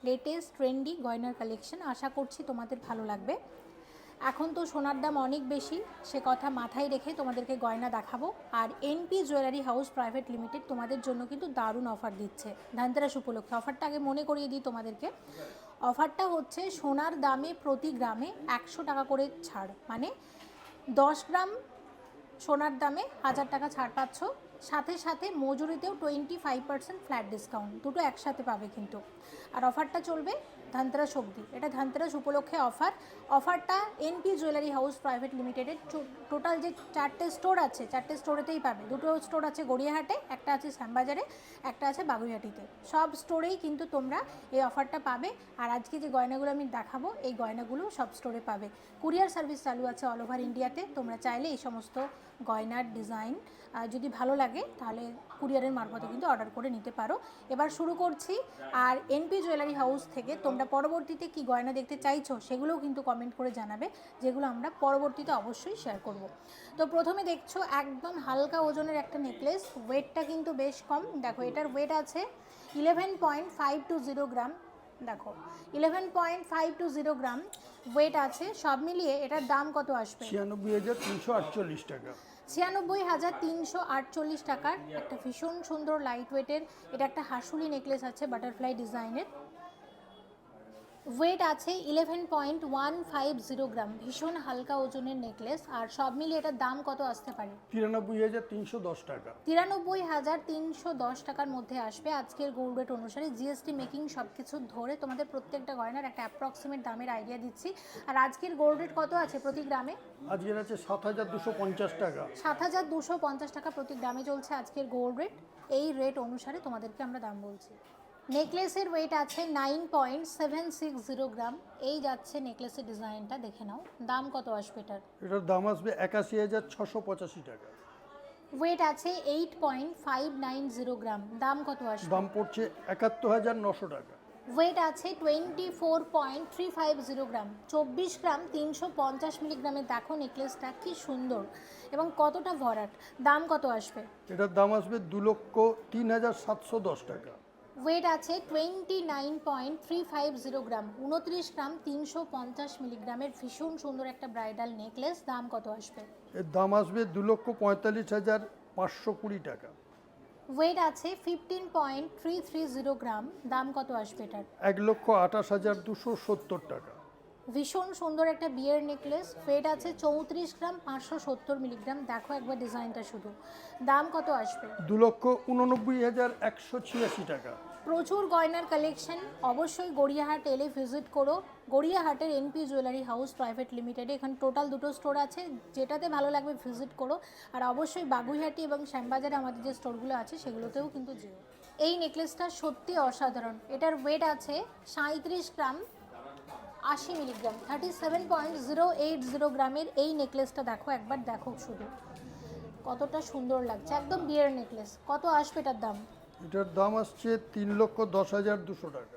Latest trendy গয়নার collection. আশা করছি তোমাদের ভালো লাগবে। এখন তো সোনার দাম অনেক বেশি, সে কথা মাথায় রেখে তোমাদেরকে গয়না দেখাবো। আর NP jewellery house private limited তোমাদের জন্য কিন্তু দারুণ অফার দিচ্ছে ধনতেরাস উপলক্ষে। অফারটা আগে মনে করিয়ে দিই তোমাদেরকে। অফারটা হচ্ছে সোনার দামে প্রতি গ্রামে 100 টাকা করে ছাড়, মানে 10 গ্রাম সোনার দামে 1000 টাকা ছাড় পাচ্ছ। সাথে সাথে মজুরিতেও 25% ফ্ল্যাট ডিসকাউন্ট, দুটো একসাথে পাবে কিন্তু। আর অফারটা চলবে ধনতেরাস অবধি, এটা ধনতেরাস উপলক্ষে অফার। অফারটা এনপি জুয়েলারি হাউস প্রাইভেট লিমিটেডের টোটাল যে 4টে স্টোর আছে, 4টে স্টোরেতেই পাবে। দুটো স্টোর আছে গড়িয়াহাটে, একটা আছে শ্যামবাজারে, একটা আছে বাগুইহাটিতে। সব স্টোরেই কিন্তু তোমরা এই অফারটা পাবে। আর আজকে যে গয়নাগুলো আমি দেখাবো, এই গয়নাগুলো সব স্টোরে পাবে। কুরিয়ার সার্ভিস চালু আছে অল ওভার ইন্ডিয়াতে। তোমরা চাইলে এই সমস্ত গয়নার ডিজাইন যদি ভালো লাগে তাহলে কুরিয়ারের মারফতে কিন্তু অর্ডার করে নিতে পারো। এবার শুরু করছি। আর এনপি জুয়েলারি হাউস থেকে তোমরা পরবর্তীতে কি গয়না দেখতে চাইছো সেগুলোও কিন্তু কমেন্ট করে জানাবে, যেগুলো আমরা পরবর্তীতে অবশ্যই শেয়ার করব। তো প্রথমে দেখছো একদম হালকা ওজনের একটা নেকলেস, ওয়েটটা কিন্তু বেশ কম। দেখো এটার ওয়েট আছে 11.520 গ্রাম। দেখো 11.520 গ্রাম ওয়েট আছে। সব মিলিয়ে এটার দাম কত আসবে? 96,348 টাকা। 96,348 টাকার একটা ভীষণ সুন্দর লাইট ওয়েটের এটা একটা হাসুলি নেকলেস আছে বাটারফ্লাই ডিজাইনের। ওয়েট আছে 11.150 গ্রাম, ভীষণ হালকা ওজনের নেকলেস। আর সব মিলিয়ে এটার দাম কত আসতে পারে? 93,310 টাকা। 93,310 টাকার মধ্যে আসবে আজকের গোল্ড রেট অনুসারে। জিএসটি মেকিং সব কিছু ধরে তোমাদের প্রত্যেকটা গয়নার একটা অ্যাপ্রক্সিমেট দামের আইডিয়া দিচ্ছি। আর আজকের গোল্ড রেট কত আছে প্রতি গ্রামে? আজকের আছে 7,250 টাকা। 7,250 টাকা প্রতি গ্রামে চলছে আজকের গোল্ড রেট। এই রেট অনুসারে তোমাদেরকে আমরা দাম বলছি। নেকলেসের ওয়েট আছে 9.760 গ্রাম। এই যাচ্ছে নেকলেসের ডিজাইনটা, দেখে নাও। দাম কত আসবে এটার? এটার দাম আসবে 81,685 টাকা। ওয়েট আছে 8.590 গ্রাম। দাম কত আসবে? দাম পড়ছে 71,900 টাকা। ওয়েট আছে 24.350 গ্রাম। 24 গ্রাম 350 মিলিগ্রামের। দেখো নেকলেসটা কি সুন্দর এবং কতটা ভরাট। দাম কত আসবে? এটার দাম আসবে 2,03,710 টাকা। ওয়েট আছে 29.350 গ্রাম। 29 গ্রাম 350 মিলিগ্রামের ভীষণ সুন্দর একটা ব্রাইডাল নেকলেস। দাম কত আসবে? এর দাম আসবে 2,45,520 টাকা। ওয়েট আছে 15.330 গ্রাম। দাম কত আসবে এটার? 1,28,270 টাকা। ভীষণ সুন্দর একটা বিয়ের নেকলেস। ওয়েট আছে 34 গ্রাম 570 মিলিগ্রাম। দেখো একবার ডিজাইনটা শুধু। দাম কত আসবে? 2,89,186 টাকা। প্রচুর গয়নার কালেকশন। অবশ্যই গড়িয়াহাট এলে ভিজিট করো। গড়িয়াহাটের এনপি জুয়েলারি হাউস প্রাইভেট লিমিটেডে এখানে টোটাল দুটো স্টোর আছে, যেটাতে ভালো লাগবে ভিজিট করো। আর অবশ্যই বাগুইহাটি এবং শ্যামবাজারে আমাদের যে স্টোরগুলো আছে সেগুলোতেও কিন্তু যেও। এই নেকলেসটা সত্যি অসাধারণ। এটার ওয়েট আছে 37 গ্রাম 80 মিলিগ্রাম। 37.080 গ্রামের এই নেকলেসটা দেখো একবার, দেখো শুধু কতটা সুন্দর লাগছে। একদম বিয়ের নেকলেস। কত আসবে এটার দাম? এটার দাম আসছে 3,10,200 টাকা।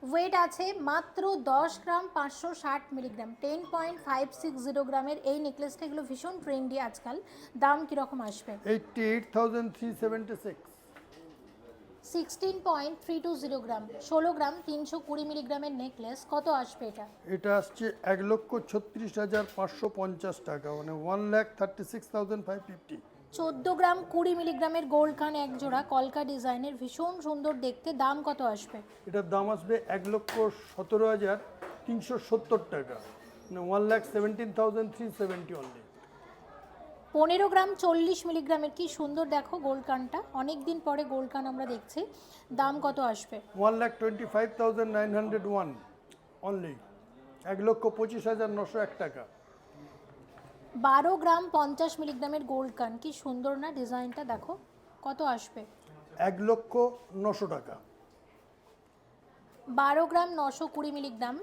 ওয়েট আছে মাত্র 10 গ্রাম 560 মিলিগ্রাম। 10.560 গ্রামের এই নেকলেসটা, এগুলো ভীষণ ট্রেন্ডি আজকাল। দাম কীরকম আসবে? 88,376। 16.320 গ্রাম। 16 গ্রাম 320 মিলিগ্রামের নেকলেস। কত আসবে এটা? এটা আসছে 1,36,550 টাকা, মানে 1,36,550। 14 গ্রাম 20 মিলিগ্রামের গোল্ড কান এক জোড়া, কলকা ডিজাইনের, ভীষণ সুন্দর দেখতে। দাম কত আসবে? এটার দাম আসবে 1,17,370 টাকা, মানে 1,17,370 অনলি। 15 গ্রাম 40 মিলিগ্রামের, কি সুন্দর দেখো গোল্ড কানটা। অনেক দিন পরে গোল্ড কান আমরা দেখছি। দাম কত আসবে? 1,25,901 অনলি, 1,25,901 টাকা। 12 গ্রাম 50 মিলিগ্রামের গোল্ড কান, কি সুন্দর না ডিজাইনটা, দেখো। কত আসবে? 1,09,000 টাকা। 12 গ্রাম 920 মিলিগ্রাম,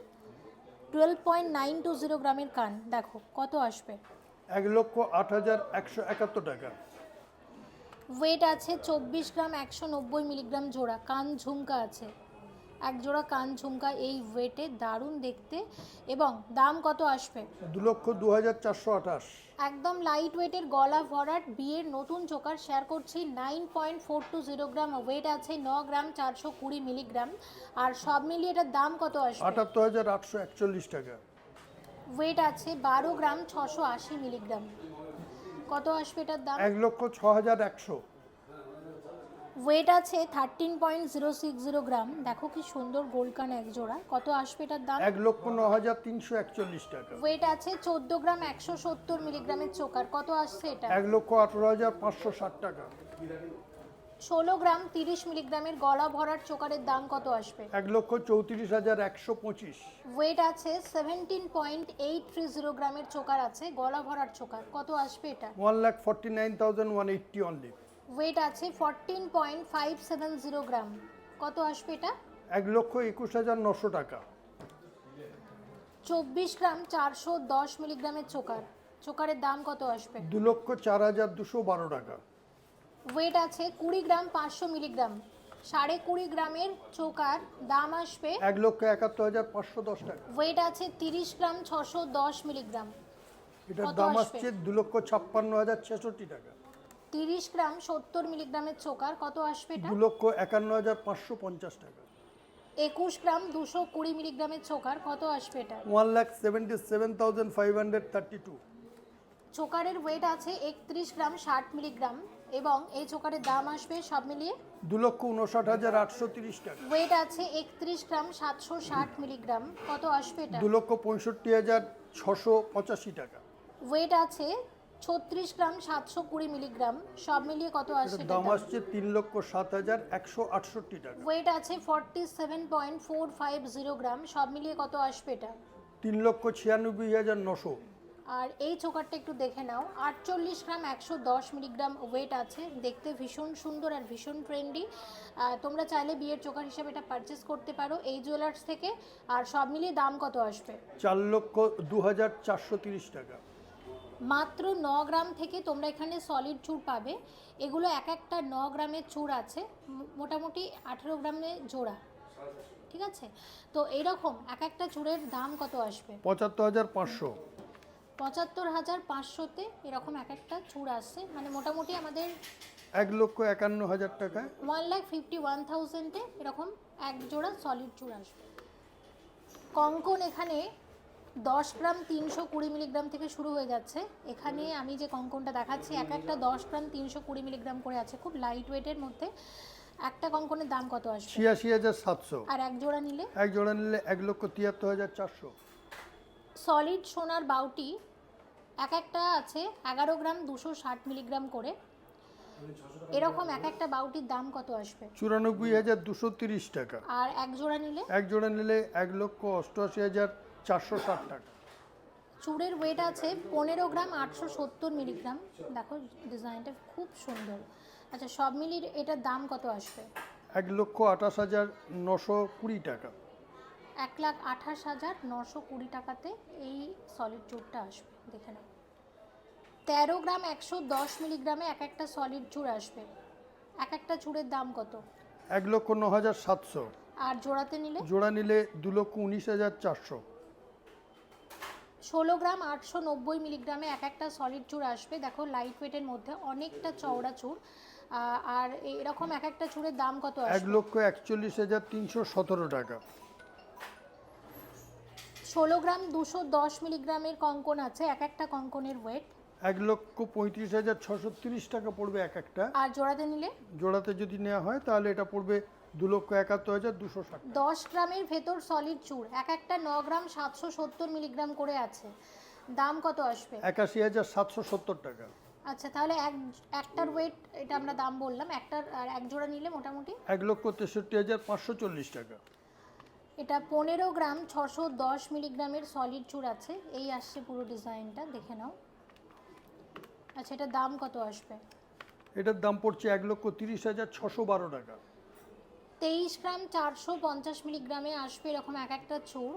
12.920 গ্রামের কান, দেখো কত আসবে? 1,08,171 টাকা। ওয়েট আছে 24 গ্রাম 190 মিলিগ্রাম জোড়া, কান ঝুমকা আছে। এক জোড়া কান ঝুমকা এই ওয়েটে, দারুণ দেখতে। এবং দাম কত আসবে? 2,2428। একদম লাইট ওয়েটের গলা ভরাট বিয়ের নতুন চোকার শেয়ার করছি। 9.420 গ্রাম ওয়েট আছে, 9 গ্রাম 420 মিলিগ্রাম। আর সব মিলিয়ে এটার দাম কত আসবে? 78,841 টাকা। ওয়েট আছে 12 গ্রাম 680 মিলিগ্রাম। কত আসবে এটার দাম? 1,06,100। ওয়েট আছে 13.060 গ্রাম। দেখো কি সুন্দর গোল্ড কান এক জোড়া। কত আসবে এটার দাম? 1,09,341 টাকা। ওয়েট আছে 14 গ্রাম 170 মিলিগ্রামের চোকার। কত আসছে এটা? 1,18,560 টাকা। 16 গ্রাম 30 মিলিগ্রামের গলা ভরাট চোকারের দাম কত আসবে? 1,34,125। ওয়েট আছে 17.830 গ্রামের চোকার আছে, গলা ভরাট চোকার। কত আসবে এটা? 1,49,180 অনলি। ওয়েট আছে 14.570 গ্রাম। কত আসবে এটা? 1,21,900 টাকা। 24 গ্রাম 410 মিলিগ্রামের চোকার। চোকারের দাম কত আসবে? 2,04,212 টাকা। ওয়েট আছে 20 গ্রাম 500 মিলিগ্রাম। 20.5 গ্রামের চোকার, দাম আসবে 1,71,510 টাকা। ওয়েট আছে 30 গ্রাম 610 মিলিগ্রাম। এটার কত দাম আসবে? আসছে 2,56,066 টাকা। 30 গ্রাম 70 মিলিগ্রামের চোকার। কত আসবে এটা? 2,51,550 টাকা। 21 গ্রাম 220 মিলিগ্রামের চোকার। কত আসবে এটা? 1,77,532। চোকারের ওয়েট আছে 31 গ্রাম 60 মিলিগ্রাম এবং এই চোকারের দাম আসবে সব মিলিয়ে 2,59,830 টাকা। ওয়েট আছে 31 গ্রাম 760 মিলিগ্রাম। কত আসবে এটা? 2,65,685 টাকা। ওয়েট আছে 36 গ্রাম 720 মিলিগ্রাম। সব মিলিয়ে কত আসবে এটার দাম আসছে 3,07,168 টাকা। ওয়েট আছে 47.450 গ্রাম। সব মিলিয়ে কত আসবে এটা? 3,96,900। আর এই চোকারটা একটু দেখে নাও। 48 গ্রাম 110 মিলিগ্রাম ওয়েট আছে, দেখতে ভীষণ সুন্দর আর ভীষণ ট্রেন্ডি। তোমরা চাইলে বিয়ের চোকার হিসেবে এটা পারচেস করতে পারো এই জুয়েলার্স থেকে। আর সব মিলিয়ে দাম কত আসবে? 4,02,430 টাকা। মাত্র 9 গ্রাম থেকে তোমরা এখানে সলিড চূড় পাবে। এগুলো এক একটা 9 গ্রামের চূড় আছে, মোটামুটি 18 গ্রামে জোড়া। ঠিক আছে, তো এইরকম এক একটা চূড়ের দাম কত আসবে? 75,500। 75,500-তে এরকম এক একটা চূড় আসছে, মানে মোটামুটি আমাদের 1,51,000 টাকায় 1,51,000-এ এরকম এক জোড়া সলিড চূড় আসবে। কঙ্কন এখানে 10 গ্রাম 320 মিলিগ্রাম থেকে শুরু হয়ে যাচ্ছে। এখানে আমি যে কঙ্কনটা দেখাচ্ছি এক একটা 10 গ্রাম 320 মিলিগ্রাম করে আছে, খুব লাইট ওয়েটের মধ্যে। একটা কঙ্কনের দাম কত আসবে? 86,700। আর এক জোড়া নিলে? এক জোড়া নিলে 1,73,400। সলিড সোনার বাউটি এক একটা আছে 11 গ্রাম 260 মিলিগ্রাম করে। এরকম এক একটা বাউটির দাম কত আসবে? 94,230 টাকা। আর এক জোড়া নিলে? এক জোড়া নিলে 1,88,460 টাকা। চূড়ের ওয়েট আছে 15 গ্রাম 870 মিলিগ্রাম। দেখো ডিজাইনটা খুব সুন্দর। আচ্ছা, সব মিলিয়ে এটার দাম কত আসবে? 1,28,920 টাকা। 1,28,920 টাকাতে এই সলিড চূড়টা আসবে। দেখে নাও, 13 গ্রাম 110 মিলিগ্রামে এক একটা সলিড চূড় আসবে। এক একটা চূড়ের দাম কত? 1,09,700। আর জোড়াতে নিলে? জোড়া নিলে 2,19,400। 16 গ্রাম 890 মিলিগ্রামে এক একটা সলিড চূড় আসবে। দেখো লাইট ওয়েটের মধ্যে অনেকটা চওড়া চূড়। আর এরকম এক একটা চূড়ের দাম কত আসবে? 1,41,317 টাকা। 16 গ্রাম 210 মিলিগ্রামের কঙ্কন আছে, এক একটা কঙ্কনের ওয়েট 1,35,630 টাকা পড়বে এক একটা। আর জোড়াতে নিলে? জোড়াতে যদি নেওয়া হয় তাহলে এটা পড়বে 2,71,260 টাকা। 10 গ্রামের ভেতর সলিড চূড় এক একটা 9 গ্রাম 770 মিলিগ্রাম করে আছে, দাম কত আসবে? 81,770 টাকা। আচ্ছা, তাহলে একটার ওয়েট এটা আমরা দাম বললাম, একটার আর এক জোড়া নিলে মোটামুটি 1,63,540 টাকা। এটা 15 গ্রাম 610 মিলিগ্রামের সলিড চূড় আছে। এই আসছে পুরো ডিজাইনটা, দেখে নাও। আচ্ছা, এটার দাম কত আসবে? এটার দাম পড়ছে 1,30,612 টাকা। 23 গ্রাম 450 মিলিগ্রামে আসবে এরকম এক একটা চূড়,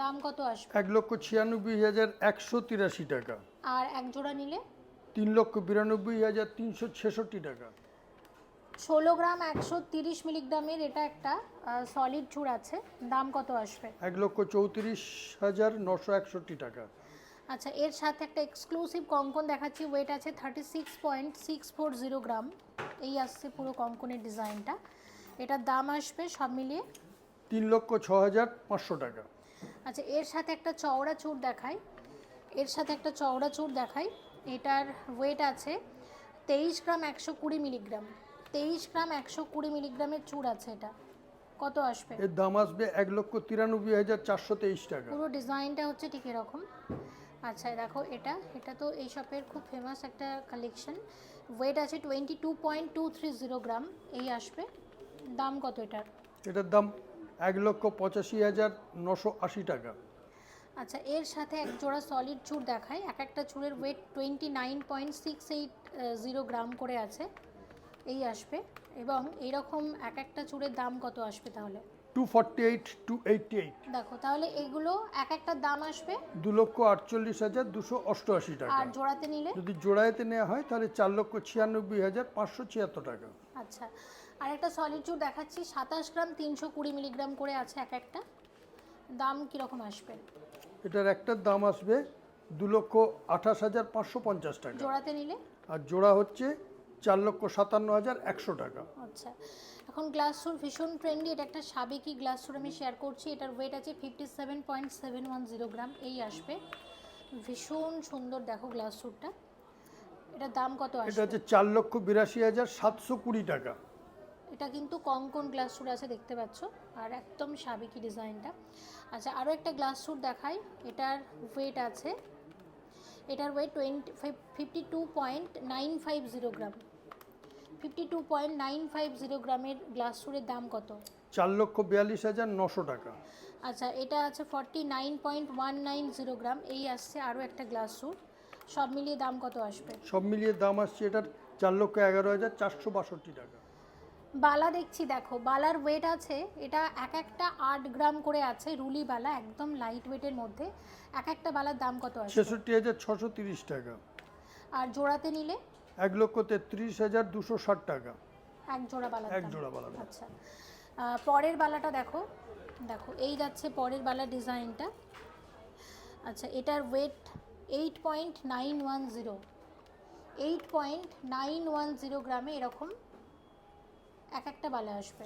দাম কত আসবে? 1,96,183 টাকা। আর এক জোড়া নিলে? 3,92,366 টাকা। 16 গ্রাম 130 মিলিগ্রামের এটা একটা সলিড চূড় আছে, দাম কত আসবে? 1,34,961 টাকা। আচ্ছা, এর সাথে একটা এক্সক্লুসিভ কঙ্কন দেখাচ্ছি, ওয়েট আছে 36.640 গ্রাম। এই আসছে পুরো কঙ্কনের ডিজাইনটা, এটার দাম আসবে সব মিলিয়ে 3,06,500 টাকা। আচ্ছা, এর সাথে একটা চওড়া চূড় দেখাই, এটার ওয়েট আছে 23 গ্রাম 120 মিলিগ্রাম। 23 গ্রাম 120 মিলিগ্রামের চূড় আছে, এটা কত আসবে? এর দাম আসবে 1,93,423 টাকা। পুরো ডিজাইনটা হচ্ছে ঠিক এরকম। আচ্ছা দেখো, এটা তো এই শপের খুব ফেমাস একটা কালেকশন। ওয়েট আছে 22.230 গ্রাম, এই আসবে। দাম কত এটার? এটার দাম 1,85,980 টাকা। আচ্ছা, এর সাথে এক জোড়া সলিড চূড় দেখায়, এক একটা চূড়ের ওয়েট 29.680 গ্রাম করে আছে, এই আসবে। এবং এইরকম এক একটা চূড়ের দাম কত আসবে তাহলে? 248,288। দেখো তাহলে এগুলো এক একটা দাম আসবে 2,48,288 টাকা। আর জোড়াতে নিলে? যদি জোড়াতে নেওয়া হয় তাহলে 4,96,576 টাকা। আচ্ছা, আর একটা সলিড চূড় দেখাচ্ছি, 27 গ্রাম 320 মিলিগ্রাম করে আছে এক একটা, দাম কীরকম আসবে? এটার একটার দাম আসবে 2,28,550 টাকা। জোড়াতে নিলে? আর জোড়া হচ্ছে 4,57,100 টাকা। আচ্ছা, এখন গ্লাস সুর ভীষণ ট্রেন্ডি, এটা একটা সাবেকি গ্লাস সুর আমি শেয়ার করছি, এটার ওয়েট আছে 57.710 গ্রাম, এই আসবে। ভীষণ সুন্দর দেখো গ্লাস সুরটা, এটার দাম কত এটা আসবে? হচ্ছে 4,82,720 টাকা। এটা কিন্তু কঙ্কন গ্লাস সুট আছে, দেখতে পাচ্ছ, আর একদম সাবেকি ডিজাইনটা। আচ্ছা, আরও একটা গ্লাস সুট দেখাই, এটার ওয়েট 52.950 গ্রাম। 52.950 গ্রামের গ্লাস সুরের দাম কত? 4,42,900 টাকা। আচ্ছা, এটা আছে 49.190 গ্রাম, এই আসছে আরও একটা গ্লাস সুট, সব মিলিয়ে দাম কত আসবে? সব মিলিয়ে দাম আসছে এটার 4,11,462 টাকা। বালা দেখছি, দেখো বালার ওয়েট আছে, এটা এক একটা 8 গ্রাম করে আছে, রুলি বালা, একদম লাইট ওয়েটের মধ্যে। এক একটা বালার দাম কত আসবে? 66,630 টাকা। আর জোড়াতে নিলে? 1,33,260 টাকা। এক জোড়া বালা? এক জোড়া বালা। আচ্ছা, পরের বালাটা দেখো, এই যাচ্ছে পরের বালার ডিজাইনটা। আচ্ছা, এটার ওয়েট 8.910 গ্রামে এরকম এক একটা বালা আসবে।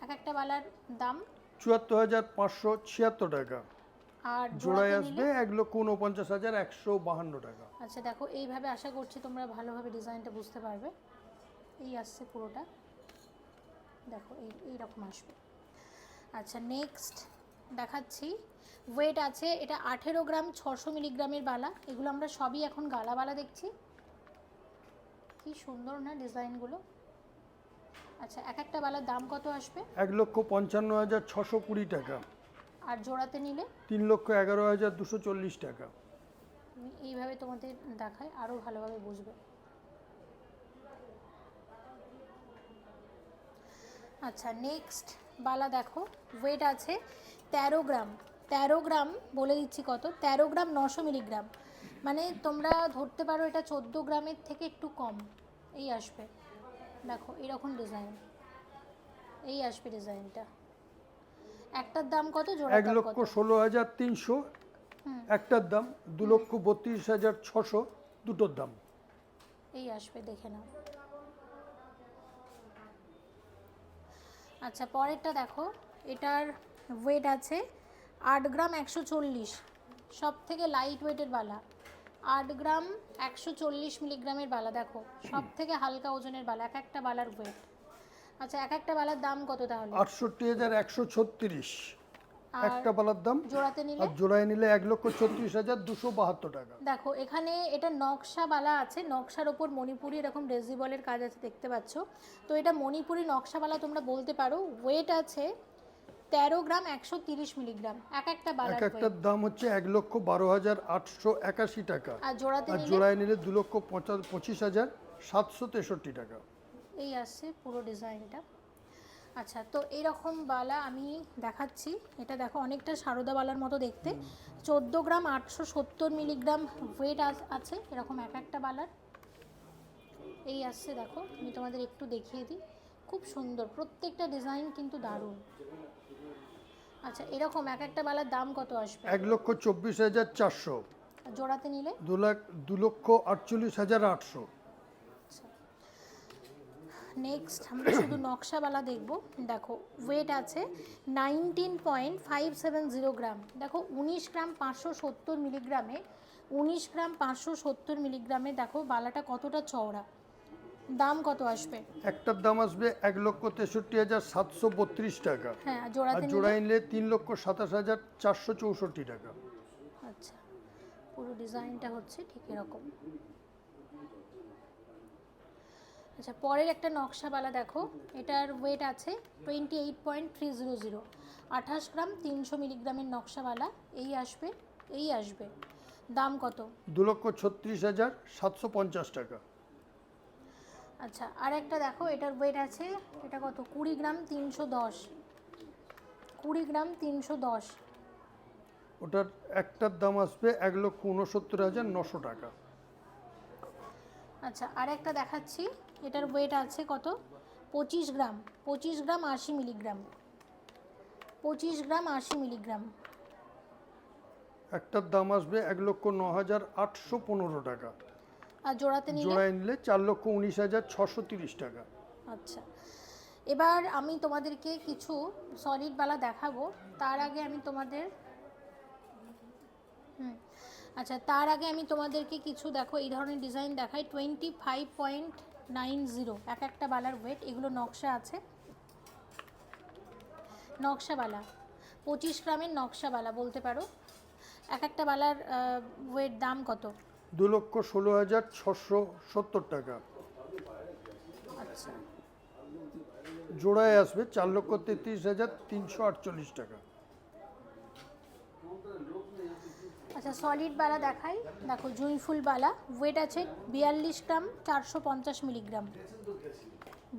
এক একটা বালার দাম 74,576 টাকা। আর জোড়ায় জোড়াতে আসবে নিলে? 1,49,152 টাকা। আচ্ছা দেখো, এইভাবে আশা করছি তোমরা ভালোভাবে ডিজাইনটা বুঝতে পারবে। এই আসছে পুরোটা, দেখো এইরকম আসবে। আচ্ছা, নেক্সট দেখাচ্ছি, ওয়েট আছে এটা 18 গ্রাম 600 মিলিগ্রামের বালা, এগুলো আমরা সবই এখন গালা বালা দেখছি, কি সুন্দর না ডিজাইনগুলো। আচ্ছা, এক একটা বালার দাম কত আসবে? 1,55,620 টাকা। আর জোড়াতে নিলে? 3,11,240 টাকা। আমি এইভাবে তোমাদের দেখাই, আরও ভালোভাবে বুঝবে। আচ্ছা, নেক্সট বালা দেখো, ওয়েট আছে 13 গ্রাম বলে দিচ্ছি কত, 13 গ্রাম 900 মিলিগ্রাম, মানে তোমরা ধরতে পারো এটা 14 গ্রামের থেকে একটু কম, এই আসবে। দেখো এরকম ডিজাইন, এই আসবে ডিজাইনটা। একটার দাম কত, জোড়ার দাম কত? 1,16,300 একটার দাম, 2,32,600 দুটোর দাম। এই আসবে, দেখে নাও। আচ্ছা, পরেরটা দেখো, এটার ওয়েট আছে 8 গ্রাম 140, সব থেকে লাইট ওয়েটের বালা, 8 গ্রাম 140 মিলিগ্রামের বালা, দেখো সব থেকে হালকা ওজনের বালা, এক একটা বালার ওয়েট। আচ্ছা, এক একটা বালার দাম কত তাহলে? 68,136 একটা বালার দাম। জোড়াতে নিলে? আর জোড়ায় নিলে 1,36,272 টাকা। দেখো এখানে এটা নকশা বালা আছে, নকশার ওপর মণিপুরি এরকম রেজিবলের কাজ আছে, দেখতে পাচ্ছ, তো এটা মণিপুরি নকশা বালা তোমরা বলতে পারো। ওয়েট আছে 13 গ্রাম 130 মিলিগ্রাম, এক একটা বালার এক একটার দাম হচ্ছে 1,12,881 টাকা। আর জোড়াতে আর নিলে? জোড়ায় নিলে 2,25,763 টাকা। এই আসছে পুরো ডিজাইনটা। আচ্ছা, তো এইরকম বালা আমি দেখাচ্ছি, এটা দেখো অনেকটা সারদা বালার মতো দেখতে, 14 গ্রাম 870 মিলিগ্রাম ওয়েট আছে এরকম এক একটা বালার। এই আসছে, দেখো আমি তোমাদের একটু দেখিয়ে দিই, খুব সুন্দর, প্রত্যেকটা ডিজাইন কিন্তু দারুণ। আচ্ছা, এরকম এক একটা বালার দাম কত আসবে? 1,24,400। আর জোড়াতে নিলে? 2,48,800। নেক্সট আমরা শুধু নকশাওয়ালা দেখব। দেখো ওয়েট আছে 19.570 গ্রাম। দেখো 19 গ্রাম 570 মিলিগ্রামে, 19 গ্রাম 570 মিলিগ্রামে দেখো বালাটা কতটা চওড়া। দাম কত আসবে? একটার দাম আসবে 1,63,732 টাকা। হ্যাঁ, আর জোড়াতে জোড়া নিলে? নিলে 3,27,464 টাকা। আচ্ছা, পুরো ডিজাইনটা হচ্ছে ঠিক এরকম। আচ্ছা, পরের একটা নকশাওয়ালা দেখো, এটার ওয়েট আছে 28.300, 28 গ্রাম 300 মিলিগ্রামের নকশাওয়ালা। এই আসবে, এই আসবে। দাম কত? 2,36,750 টাকা। আচ্ছা, আর একটা দেখো, এটার ওয়েট আছে, এটা কত, 20 গ্রাম 310, 20 গ্রাম 310। ওটার একটার দাম আসবে 1,69,900 টাকা। আচ্ছা, আর একটা দেখাচ্ছি, এটার ওয়েট আছে কত, 25 গ্রাম, 25 গ্রাম 80 মিলিগ্রাম, 25 গ্রাম 80 মিলিগ্রাম। একটার দাম আসবে 1,09,815 টাকা। আর জোড়াতে নিলে? জোড়ায় নিলে 4,19,630 টাকা। আচ্ছা, এবার আমি তোমাদেরকে কিছু সলিড বালা দেখাবো। তার আগে আমি তোমাদের আচ্ছা, তার আগে আমি তোমাদেরকে কিছু দেখো এই ধরনের ডিজাইন দেখাই। 25.90 এক একটা বালার ওয়েট। এগুলো নকশা আছে, নকশাবালা, 25 গ্রামের নকশাবালা বলতে পারো। এক একটা বালার ওয়েট দাম কত? 2,16,670 টাকা। আচ্ছা, জোড়ায় আসবে 4,33,348 টাকা। আচ্ছা, সলিড বালা দেখাই। দেখো জুঁইফুল বালা, ওয়েট আছে 42 গ্রাম 450 মিলিগ্রাম,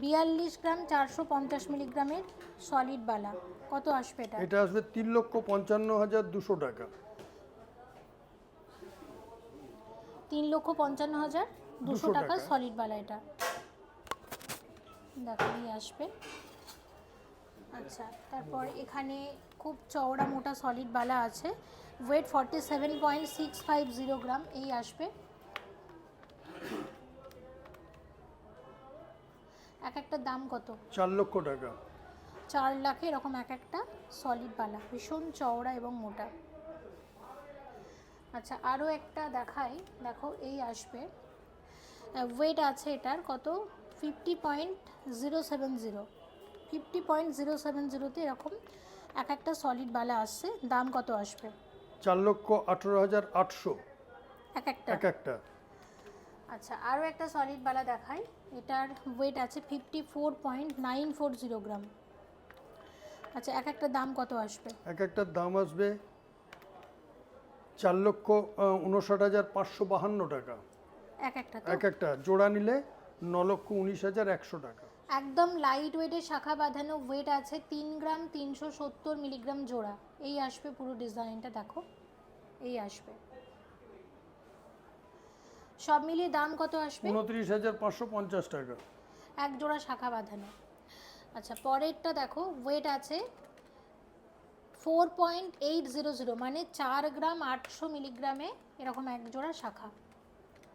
42 গ্রাম 450 মিলিগ্রামের সলিড বালা। কত আসবে এটা? এটা আসবে 3,55,200 টাকা। 3,55,200 টাকা সলিড বালা এটা। দেখো এই আসবে। আচ্ছা, তারপর এখানে খুব চওড়া মোটা সলিড বালা আছে, ওয়েট 47.650 গ্রাম। এই আসবে। এক একটা দাম কত? 4 লক্ষ টাকা। 4 লাখে এরকম এক একটা সলিড বালা, ভীষণ চওড়া এবং মোটা। আচ্ছা, আরও একটা দেখাই। দেখো এই আসবে, ওয়েট আছে এটার কত, 50.070, 50.070তে এরকম এক একটা সলিড বালা আসছে। দাম কত আসবে? 4,18,800 এক একটা। এক একটা। আচ্ছা, আরও একটা সলিড বালা দেখাই। এটার ওয়েট আছে 54.940 গ্রাম। আচ্ছা, এক একটা দাম কত আসবে? এক একটার দাম আসবে 4,59,552 টাকা। এক একটা তো? এক একটা। জোড়া নিলে 9,19,100 টাকা। একদম লাইট ওয়েটের শাখা বাঁধানো, ওয়েট আছে 3 গ্রাম 370 মিলিগ্রাম জোড়া। এই আসবে পুরো ডিজাইনটা, দেখো এই আসবে। সব মিলিয়ে দাম কত আসবে? 29,550 টাকা। এক জোড়া শাখা বাঁধানো। আচ্ছা, পরেরটা দেখো, ওয়েট আছে 4.800, মানে 4 গ্রাম 800 মিলিগ্রামে এরকম এক জোড়া শাখা,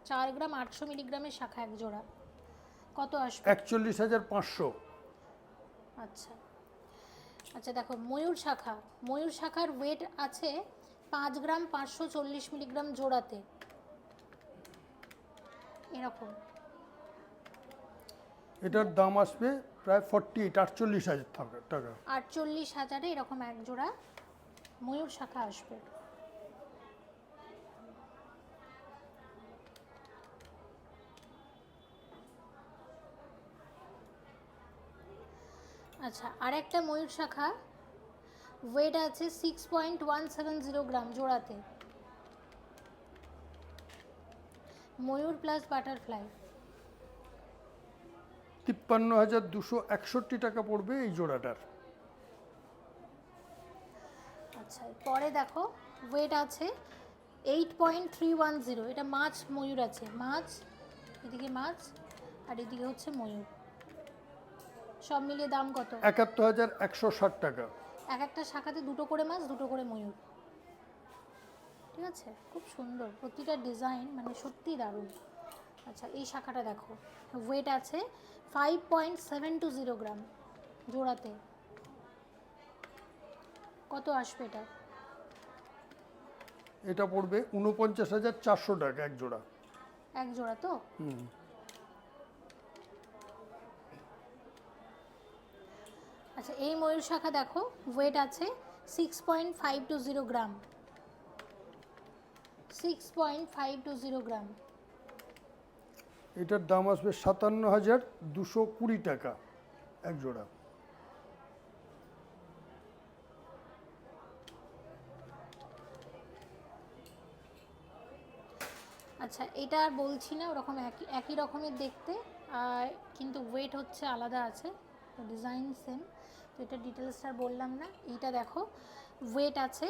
4 গ্রাম 800 মিলিগ্রামের শাখা এক জোড়া। কত আসবে? 41,500। আচ্ছা, আচ্ছা দেখো ময়ূর শাখা, ময়ূর শাখার ওয়েট আছে 5 গ্রাম 540 মিলিগ্রাম জোড়াতে এরকম। এটার দাম আসবে প্রায় 48,000 টাকা। 48,000-এ এরকম এক জোড়া ময়ূর শাখা আসবে। আচ্ছা, আর একটা ময়ূর শাখা, ওয়েট আছে 6.170 গ্রাম জোড়াতে, ময়ূর প্লাস বাটারফ্লাই। 53,261 টাকা পড়বে এই জোড়াটার। আচ্ছা, পরে দেখো ওয়েট আছে 8.310, এটা মাছ ময়ূর আছে, মাছ এদিকে মাছ, আর এদিকে হচ্ছে ময়ূর। সব মিলিয়ে দাম কত? 71,160 টাকা। এক একটা শাখাতে দুটো করে মাছ, দুটো করে ময়ূর। ঠিক আছে, খুব সুন্দর প্রতিটা ডিজাইন, মানে সত্যি দারুণ। আচ্ছা এই শাখাটা দেখো, ওয়েট আছে 5.720 গ্রাম জোড়াতে। কত আসবে এটা? এটা পড়বে 49,400 টাকা এক জোড়া। এক জোড়া তো? আচ্ছা এই ময়ূর শাখা দেখো, ওয়েট আছে 6.520 গ্রাম। 6.520 গ্রাম। এটার দাম আসবে 57,220 টাকা এক জোড়া। আচ্ছা এটা আর বলছি না, ওরকম একই রকমের দেখতে, কিন্তু ওয়েট হচ্ছে আলাদা আছে, ডিজাইন সেম, তো এটা ডিটেলসটা বললাম না। এইটা দেখো, ওয়েট আছে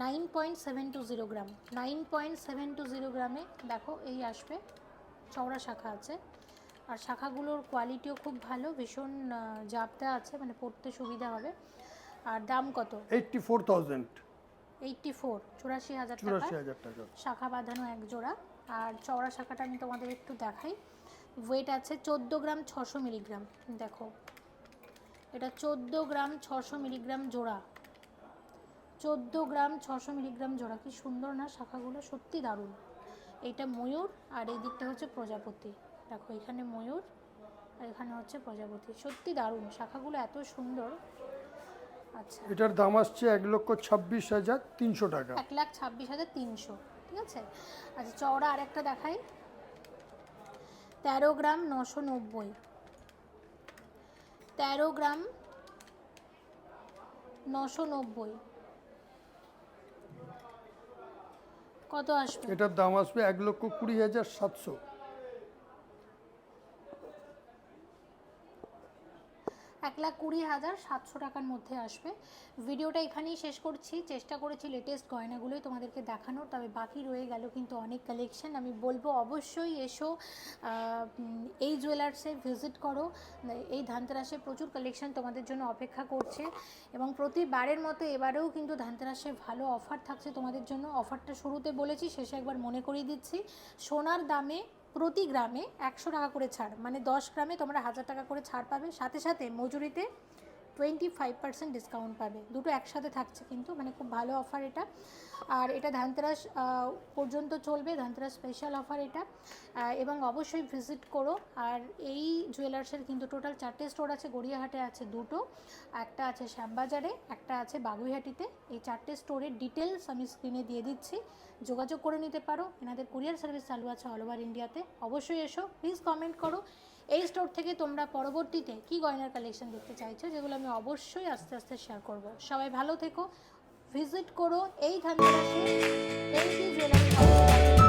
9.720 গ্রাম। 9.720 গ্রামে দেখো এই আসবে, চওড়া শাখা আছে, আর শাখাগুলোর কোয়ালিটিও খুব ভালো, ভীষণ জাপটা আছে, মানে পড়তে সুবিধা হবে। আর দাম কত? 84,000। 84, 84,000 টাকা। 84,000 টাকা। শাখা বাঁধানো এক জোড়া। আর চওড়া শাখাটা আমি তোমাদের একটু দেখাই, ওয়েট আছে 14 গ্রাম 600 মিলিগ্রাম। দেখো এটা 14 গ্রাম 600 মিলিগ্রাম জোড়া। 14 গ্রাম 600 মিলিগ্রাম জোড়া, কি সুন্দর না শাখাগুলো, সত্যি দারুণ। এইটা ময়ূর, আর এই দিকটা হচ্ছে প্রজাপতি। দেখো এখানে ময়ূর আর এখানে হচ্ছে প্রজাপতি, সত্যি দারুণ শাখাগুলো, এত সুন্দর। আচ্ছা এটার দাম আসছে 1,26,300 টাকা। 1,26,300, ঠিক আছে। আচ্ছা চওড়া আরেকটা দেখাই, 13 গ্রাম 990। 13 গ্রাম 990 কত আসবে? এটার দাম আসবে 1,20,700। 1,20,700 টাকার মধ্যে আসবে। ভিডিওটা এখানেই শেষ করছি, চেষ্টা করেছি লেটেস্ট গয়নাগুলোই তোমাদেরকে দেখানোর, তবে বাকি রয়ে গেল কিন্তু অনেক কালেকশন। আমি বলবো অবশ্যই এসো, এই জুয়েলার্সে ভিজিট করো, এই ধানতেরাসে প্রচুর কালেকশন তোমাদের জন্য অপেক্ষা করছে, এবং প্রতিবারের মতো এবারেও কিন্তু ধানতেরাসে ভালো অফার থাকছে তোমাদের জন্য। অফারটা শুরুতে বলেছি, শেষে একবার মনে করিয়ে দিচ্ছি, সোনার দামে প্রতি গ্রামে 100 টাকা করে ছাড়, মানে 10 গ্রামে তোমরা 1000 টাকা করে ছাড় পাবে, সাথে সাথে মজুরিতে 25% ডিসকাউন্ট পাবে। দুটো একসাথে থাকছে কিন্তু, মানে খুব ভালো অফার এটা। আর এটা ধানতেরাস পর্যন্ত চলবে, ধানতেরাস স্পেশাল অফার এটা, এবং অবশ্যই ভিজিট করো। আর এই জুয়েলার্সের কিন্তু টোটাল 4টে স্টোর আছে, গড়িয়াহাটে আছে 2টো, একটা আছে শ্যামবাজারে, একটা আছে বাগুইহাটিতে। এই 4টে স্টোরের ডিটেলস আমি স্ক্রিনে দিয়ে দিচ্ছি, যোগাযোগ করে নিতে পারো। এনাদের কুরিয়ার সার্ভিস চালু আছে অল ওভার ইন্ডিয়াতে। অবশ্যই এসো, প্লিজ কমেন্ট করো এই স্টোর থেকে তোমরা পরবর্তীতে কী গয়নার কালেকশন দেখতে চাইছো, যেগুলো আমি অবশ্যই আস্তে আস্তে শেয়ার করব। সবাই ভালো থেকো, ভিজিট করো এই ধানতেরাসে এনপি জুয়েলারি হাউস।